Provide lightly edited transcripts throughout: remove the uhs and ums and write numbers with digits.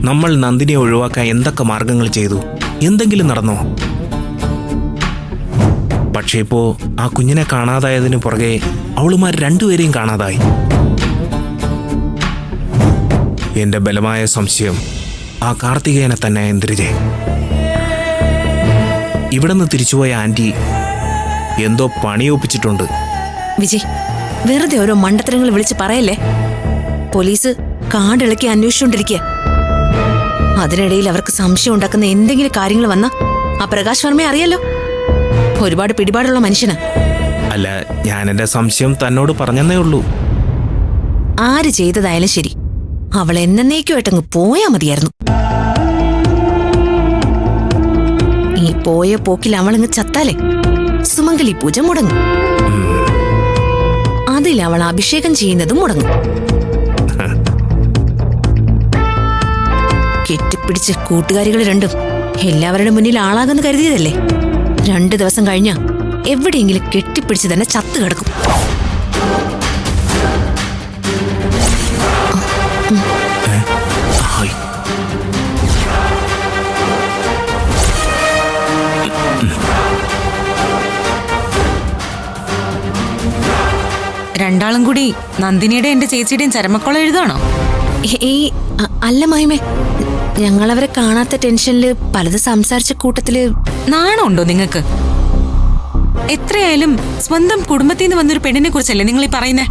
നമ്മൾ നന്ദിനിയെ ഒഴിവാക്കാൻ എന്തൊക്കെ മാർഗങ്ങൾ ചെയ്തു? എന്തെങ്കിലും നടന്നോ? പക്ഷേ ഇപ്പോ ആ കുഞ്ഞിനെ കാണാതായതിനു പുറകെ അവളുമാർ രണ്ടുപേരെയും കാണാതായി. എന്റെ ബലമായ സംശയം ആ കാർത്തികേയനെ തന്നെ. ഇന്ദ്രജെ, ഇവിടെ നിന്ന് തിരിച്ചുപോയ ആന്റി എന്തോ പണിയൊപ്പിച്ചിട്ടുണ്ട്. വിജയ്, വെറുതെ ഓരോ മണ്ടത്തരങ്ങൾ വിളിച്ച് പറയല്ലേ. പോലീസ് കാടിളക്കി അന്വേഷിച്ചുകൊണ്ടിരിക്കുക. അതിനിടയിൽ അവർക്ക് സംശയം ഉണ്ടാക്കുന്ന എന്തെങ്കിലും കാര്യങ്ങൾ വന്നാ ആ പ്രകാശ് വർമ്മയെ അറിയാലോ. ഒരുപാട് പിടിപാടുള്ള മനുഷ്യനാ. അല്ല, ഞാൻ എന്റെ സംശയം തന്നോട് പറഞ്ഞെന്നേ ഉള്ളൂ. ആര് ചെയ്തതായാലും ശരി, അവൾ എന്നേക്കുമായിട്ടങ്ങ് പോയാ മതിയായിരുന്നു. ഈ പോയ പോക്കിൽ അവളങ്ങ് ചത്താലേ സുമംഗലി പൂജ മുടങ്ങും. അതിൽ അവൾ അഭിഷേകം ചെയ്യുന്നതും മുടങ്ങും. കെട്ടിപ്പിടിച്ച് കൂട്ടുകാരികൾ രണ്ടും എല്ലാവരുടെ മുന്നിൽ ആളാകുന്ന കരുതിയതല്ലേ. 2 ദിവസം കഴിഞ്ഞാ എവിടെയെങ്കിലും കെട്ടിപ്പിടിച്ച് തന്നെ ചത്തു കിടക്കും. രണ്ടാളും കൂടി നന്ദിനിയുടെ എന്റെ ചേച്ചിയുടെയും ചരമക്കോളം എഴുതാണോ? അല്ല മഹിമേ, ഞങ്ങളവരെ കാണാത്ത ടെൻഷനില് പലത് സംസാരിച്ച കൂട്ടത്തില്. നാണമുണ്ടോ നിങ്ങൾക്ക്? എത്രയായാലും സ്വന്തം കുടുംബത്തിൽ നിന്ന് വന്നൊരു പെണ്ണിനെ കുറിച്ചല്ലേ നിങ്ങൾ ഈ പറയുന്നേ?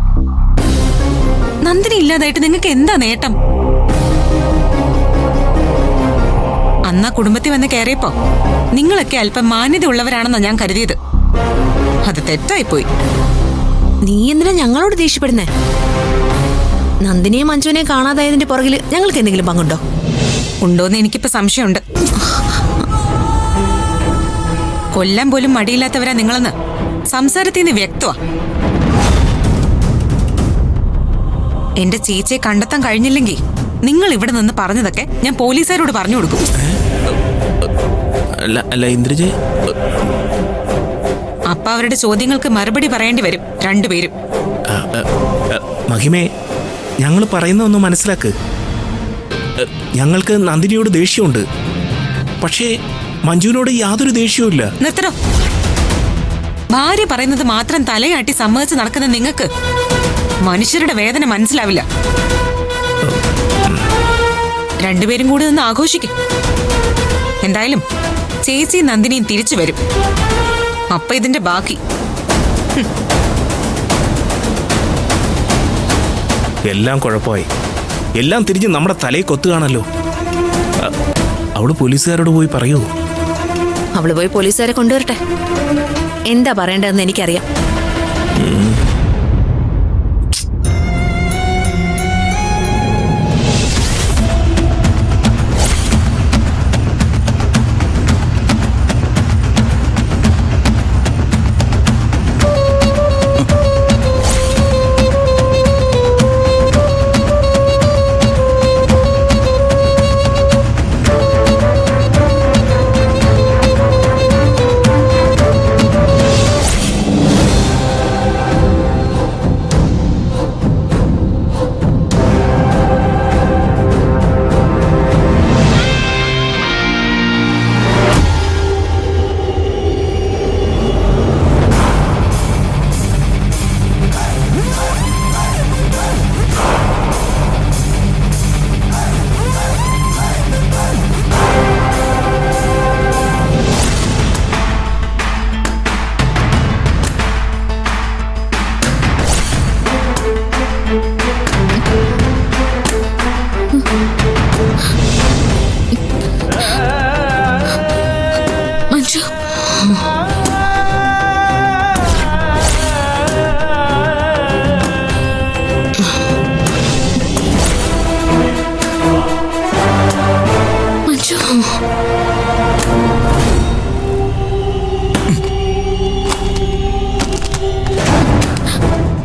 നന്ദിനി ഇല്ലാതായിട്ട് നിങ്ങൾക്ക് എന്താ നേട്ടം? അന്നാ കുടുംബത്തിൽ വന്ന് കയറിയപ്പോ നിങ്ങളൊക്കെ അല്പം മാന്യത ഉള്ളവരാണെന്നാ ഞാൻ കരുതിയത്. അത് തെറ്റായിപ്പോയി. നീ എന്തിനാ ഞങ്ങളോട് ദേഷ്യപ്പെടുന്നേ? നന്ദിനിയും മഞ്ജുവിനെയും കാണാതായതിന്റെ പുറകില് ഞങ്ങൾക്ക് എന്തെങ്കിലും പങ്കുണ്ടോ? ഉണ്ടോന്ന് എനിക്കിപ്പോ സംശയമുണ്ട്. കൊല്ലാൻ പോലും മടിയില്ലാത്തവരാ നിങ്ങളെന്ന് സംസാരത്തിൽ നിന്ന് വ്യക്തമാ. എന്റെ ചേച്ചിയെ കണ്ടെത്താൻ കഴിഞ്ഞില്ലെങ്കിൽ നിങ്ങൾ ഇവിടെ നിന്ന് പറഞ്ഞതൊക്കെ ഞാൻ പോലീസുകാരോട് പറഞ്ഞു കൊടുക്കും. അല്ല ഇന്ദ്രജെ, അപ്പ അവരുടെ ചോദ്യങ്ങൾക്ക് മറുപടി പറയേണ്ടി വരും രണ്ടുപേരും. മഹിമേ, ഞങ്ങൾ പറയുന്ന ഒന്ന് മനസ്സിലാക്ക്. ഞങ്ങൾക്ക് നന്ദിനിയോട് ദേഷ്യമുണ്ട്, പക്ഷേ മഞ്ജുവിനോട് യാതൊരു ദേഷ്യവും ഇല്ല. നിർത്തണോ? ഭാര്യ പറയുന്നത് മാത്രം തലയാട്ടി സമ്മതിച്ച് നടക്കുന്ന നിങ്ങൾക്ക് മനുഷ്യരുടെ വേദന മനസ്സിലാവില്ല. രണ്ടുപേരും കൂടി നിന്ന് ആഘോഷിക്കും. എന്തായാലും ചേച്ചിയും നന്ദിനിയും തിരിച്ചു വരും. അപ്പൊ ഇതിന്റെ ബാക്കി. എല്ലാം കുഴപ്പമായി. എല്ലാം തിരിഞ്ഞ് നമ്മുടെ തലയിൽ കൊത്തുകയാണല്ലോ. അവള് പോലീസുകാരോട് പോയി പറയൂ. അവള് പോയി പോലീസുകാരെ കൊണ്ടുവരട്ടെ. എന്താ പറയേണ്ടതെന്ന് എനിക്കറിയാം.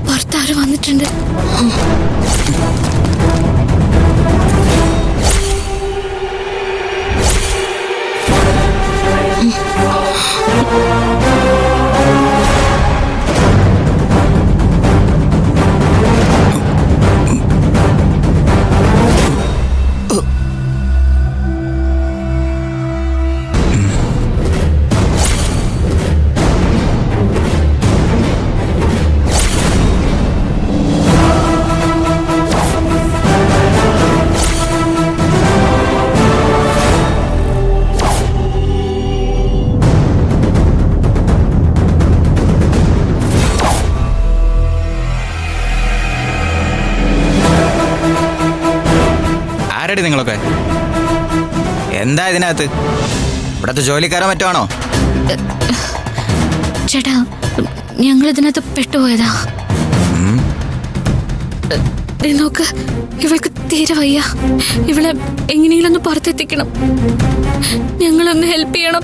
പുറത്താര് വന്നിട്ടുണ്ട്. ആരടി നിങ്ങളൊക്കെ? എന്താ ഇതിനകത്ത്? ഇവിടത്തെ ജോലിക്കാരോ മറ്റോ ആണോ? ചേട്ടാ, ഞങ്ങൾ ഇതിനകത്ത് പെട്ടുപോയതാ. ദേ നോക്ക്, ഇവൾക്ക് തീരെ വയ്യ. ഇവളെ എങ്ങനെയെങ്കിലും ഒന്ന് പുറത്തെത്തിക്കണം. ഞങ്ങളൊന്ന് ഹെൽപ്പ് ചെയ്യണം.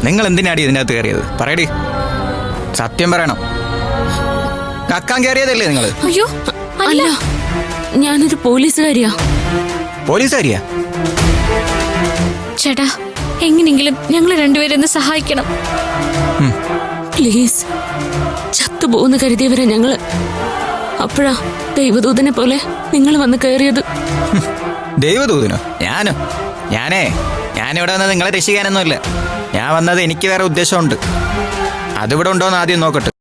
നിങ്ങൾ എന്തിനാടി ഇതിനകത്ത് കയറിയത്? പറയടി, സത്യം പറയണം. കക്കാൻ കയറിയതല്ലേ നിങ്ങൾ? അയ്യോ അല്ല, ഞാനൊരു പോലീസുകാരിയാ. പോലീസുകാരിയാ? ചേട്ടാ, എങ്ങനെയെങ്കിലും ഞങ്ങൾ രണ്ടുപേരും ഒന്ന് സഹായിക്കണം പ്ലീസ്. ചത്തുപോകുന്ന കരുതിയവരാ ഞങ്ങള്. അപ്പോഴാ ദൈവദൂതനെ പോലെ നിങ്ങൾ വന്ന് കയറിയത്. ദൈവദൂതനോ? ഞാനിവിടെ വന്നത് നിങ്ങളെ രക്ഷിക്കാനൊന്നുമില്ല. ഞാൻ വന്നത് എനിക്ക് വേറെ ഉദ്ദേശമുണ്ട്. അതിവിടെ ഉണ്ടോന്ന് ആദ്യം നോക്കട്ടെ.